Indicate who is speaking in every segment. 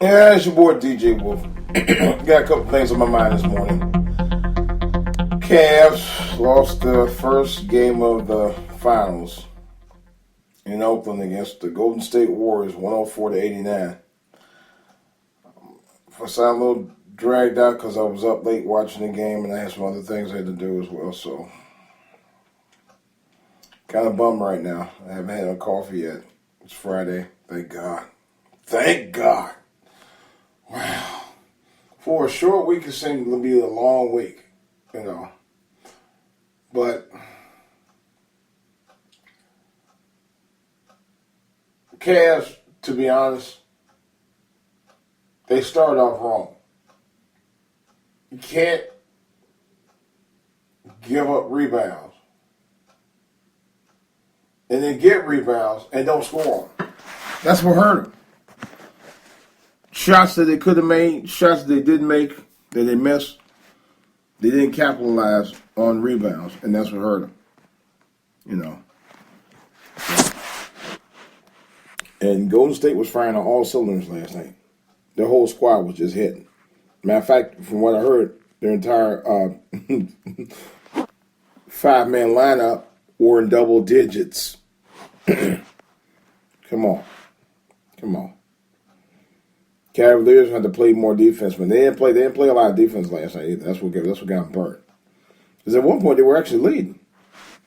Speaker 1: Yeah, it's your boy DJ Wolf. Got a couple things on my mind this morning. Cavs lost the first game of the finals in Oakland against the Golden State Warriors, 104-89. I sound a little dragged out because I was up late watching the game and I had some other things I had to do as well. So, kind of bummed right now. I haven't had a coffee yet. It's Friday. Thank God. Thank God. Wow. For a short week, it seemed to be a long week, you know. But Cavs, to be honest, they started off wrong. You can't give up rebounds and then get rebounds and don't score them. That's what hurt them. Shots that they could have made, shots that they didn't make, that they missed, they didn't capitalize on rebounds, and that's what hurt them. You know. And Golden State was firing on all cylinders last night. Their whole squad was just hitting. Matter of fact, from what I heard, their entire 5-man lineup were in double digits. Come on. Cavaliers had to play more defense, but they didn't play a lot of defense last night either. That's what got them burnt. Because at one point they were actually leading,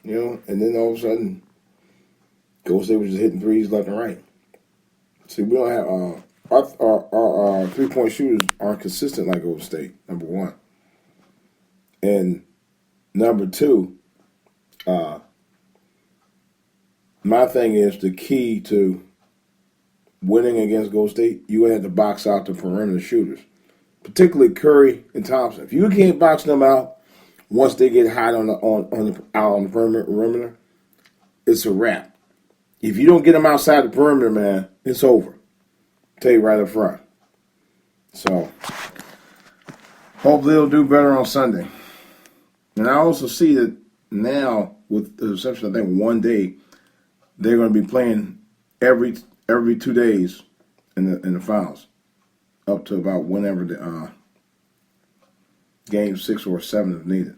Speaker 1: you know, and then all of a sudden, Golden State was just hitting threes left and right. See, we don't have our 3-point shooters aren't consistent like Golden State. Number one, and number two, my thing is the key to winning against Golden State, you would have to box out the perimeter shooters, particularly Curry and Thompson. If you can't box them out once they get hot on the perimeter, it's a wrap. If you don't get them outside the perimeter, man, it's over. I'll tell you right up front. So, hopefully they'll do better on Sunday. And I also see that now, with the exception of I think one day, they're going to be playing every 2 days in the finals, up to about whenever the game 6 or 7 is needed.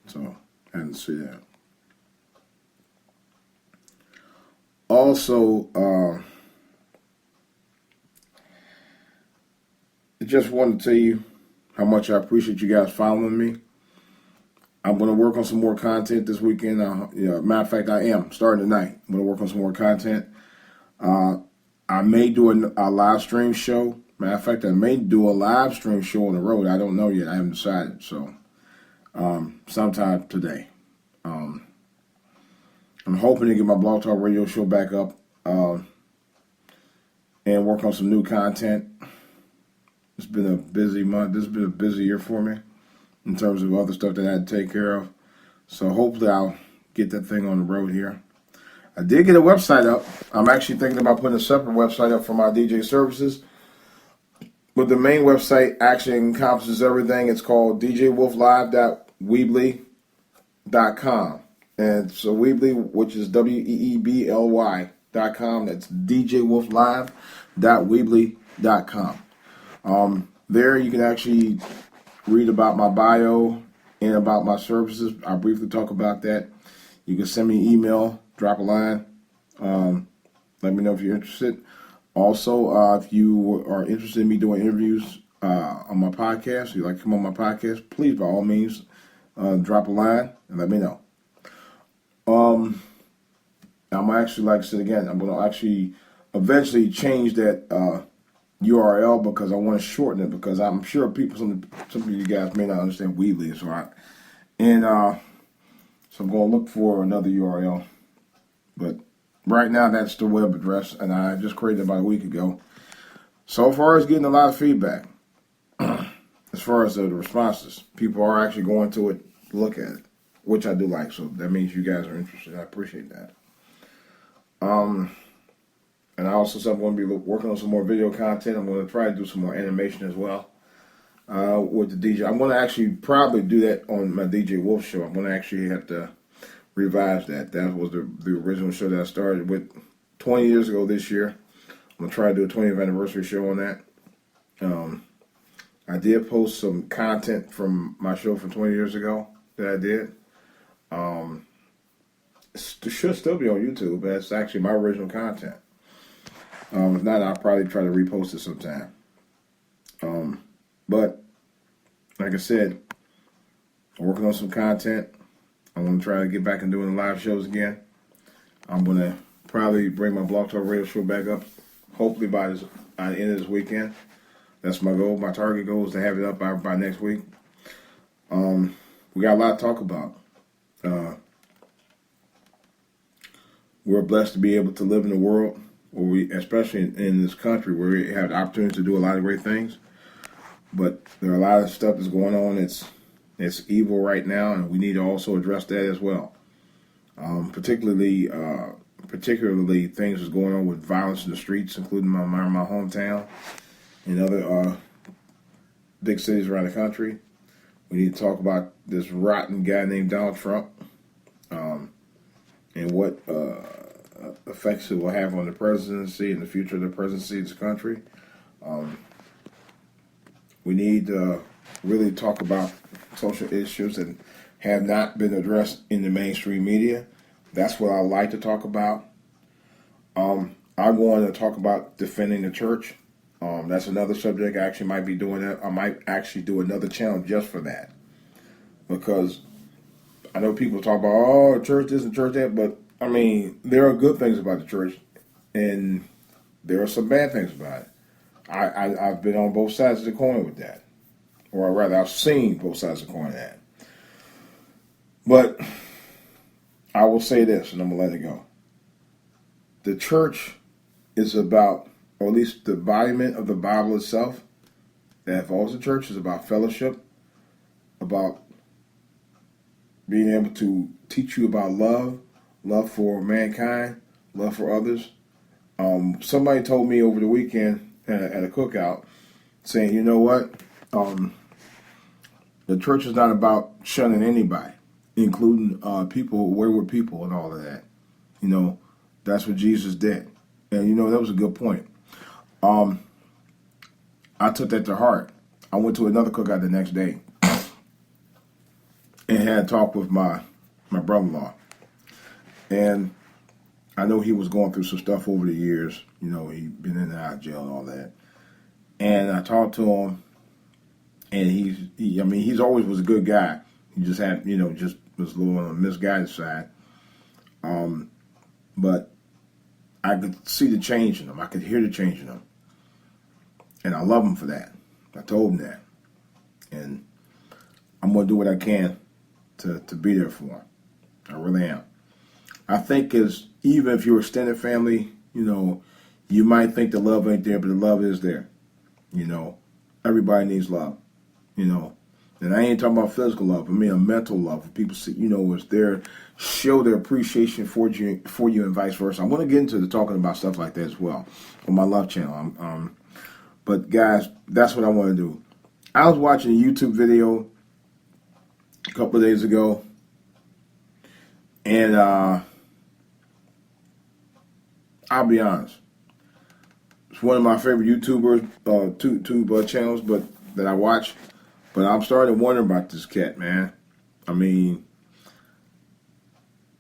Speaker 1: So I had to see that. Also, I just wanted to tell you how much I appreciate you guys following me. I'm going to work on some more content this weekend. Matter of fact, I am starting tonight. I'm going to work on some more content. I may do a live stream show. Matter of fact, I may do a live stream show on the road. I don't know yet. I haven't decided. So, sometime today. I'm hoping to get my Blog Talk Radio show back up and work on some new content. It's been a busy month. This has been a busy year for me in terms of other stuff that I had to take care of. So hopefully I'll get that thing on the road here. I did get a website up. I'm actually thinking about putting a separate website up for my DJ services. But the main website actually encompasses everything. It's called DJWolfLive.weebly.com. And so Weebly, which is WEEBLY.com. That's DJWolfLive.weebly.com. There you can actually read about my bio and about my services. I'll briefly talk about that. You can send me an email, drop a line. Let me know if you're interested. Also, if you are interested in me doing interviews on my podcast, you'd like to come on my podcast, please, by all means, drop a line and let me know. I'm actually, like I said again, I'm going to actually eventually change that URL because I want to shorten it because I'm sure some of you guys may not understand Weebly, so so I'm going to look for another URL. But right now, that's the web address, and I just created it about a week ago. So far, it's getting a lot of feedback as far as the responses. People are actually going to it, look at it, which I do like. So that means you guys are interested. I appreciate that. And I also said I'm going to be working on some more video content. I'm going to try to do some more animation as well with the DJ. I'm going to actually probably do that on my DJ Wolf show. I'm going to actually have to revise that. That was the original show that I started with 20 years ago this year I'm going to try to do a 20th anniversary show on that. I did post some content from my show from 20 years ago that I did. It should still be on YouTube, but it's actually my original content. If not, I'll probably try to repost it sometime. But, like I said, I'm working on some content. I'm going to try to get back and doing the live shows again. I'm going to probably bring my Blog Talk Radio show back up, hopefully by the end of this weekend. That's my goal. My target goal is to have it up by next week. We got a lot to talk about. We're blessed to be able to live in a world where we, especially in this country, where we have the opportunity to do a lot of great things. But there are a lot of stuff that's going on that's evil right now, and we need to also address that as well. Particularly things that's going on with violence in the streets, including my hometown and other big cities around the country. We need to talk about this rotten guy named Donald Trump and what effects it will have on the presidency and the future of the presidency of this country. We need to really talk about social issues that have not been addressed in the mainstream media. That's what I like to talk about. I'm going to talk about defending the church. That's another subject I actually might be doing that. I might actually do another channel just for that. Because I know people talk about, oh, church this and church that, but I mean, there are good things about the church and there are some bad things about it. I've been on both sides of the coin with that. Or rather, I've seen both sides of the coin of that. But I will say this, and I'm going to let it go. The church is about, or at least the embodiment of the Bible itself, that involves the church, is about fellowship, about being able to teach you about love for mankind, love for others. Somebody told me over the weekend at a cookout, saying, you know what, the church is not about shunning anybody, including people, wayward people and all of that. You know, that's what Jesus did. And, you know, that was a good point. I took that to heart. I went to another cookout the next day and had a talk with my brother-in-law. And I know he was going through some stuff over the years. You know, he'd been in and out of jail and all that. And I talked to him, and he's always was a good guy. He just had, you know, just was a little on the misguided side. But I could see the change in him. I could hear the change in him. And I love him for that. I told him that. And I'm going to do what I can to be there for him. I really am. I think even if you're extended family, you know, you might think the love ain't there, but the love is there. You know, everybody needs love. You know, and I ain't talking about physical love. I mean a mental love. People see, you know, it's there, show their appreciation for you and vice versa. I'm going to get into talking about stuff like that as well on my love channel. But guys, that's what I want to do. I was watching a YouTube video a couple of days ago, and I'll be honest, it's one of my favorite YouTubers, YouTube channels, but that I watch. But I'm starting to wonder about this cat, man. I mean,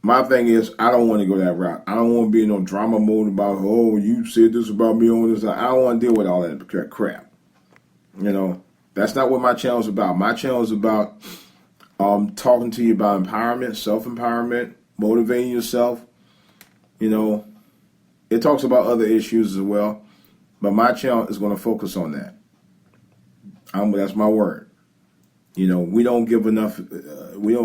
Speaker 1: my thing is, I don't want to go that route. I don't want to be in no drama mode about, oh, you said this about me on this. I don't want to deal with all that crap. You know, that's not what my channel is about. My channel is about talking to you about empowerment, self-empowerment, motivating yourself. You know, it talks about other issues as well, but my channel is going to focus on that. That's my word. You know, we don't give enough. We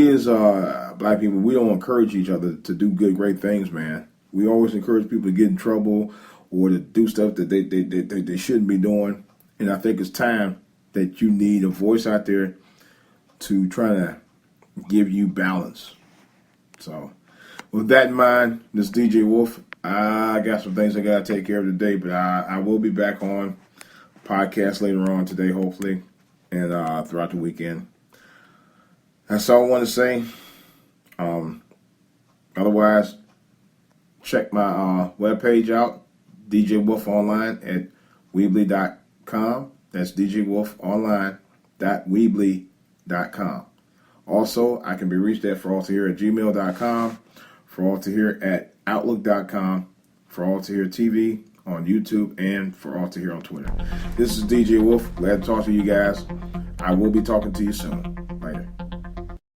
Speaker 1: as black people, we don't encourage each other to do great things, man. We always encourage people to get in trouble or to do stuff that they shouldn't be doing. And I think it's time that you need a voice out there to try to give you balance. So, with that in mind, this is DJWOLF. I got some things I got to take care of today, but I will be back on podcast later on today, hopefully, and throughout the weekend. That's all I want to say. Otherwise, check my webpage out, DJWOLF online at Weebly.com. That's DJWolfOnline.Weebly.com. Also, I can be reached at foralltohear@gmail.com, foralltohear@outlook.com, foralltohear.tv on YouTube, and for all to hear on Twitter. This is DJ Wolf. Glad to talk to you guys. I will be talking to you soon.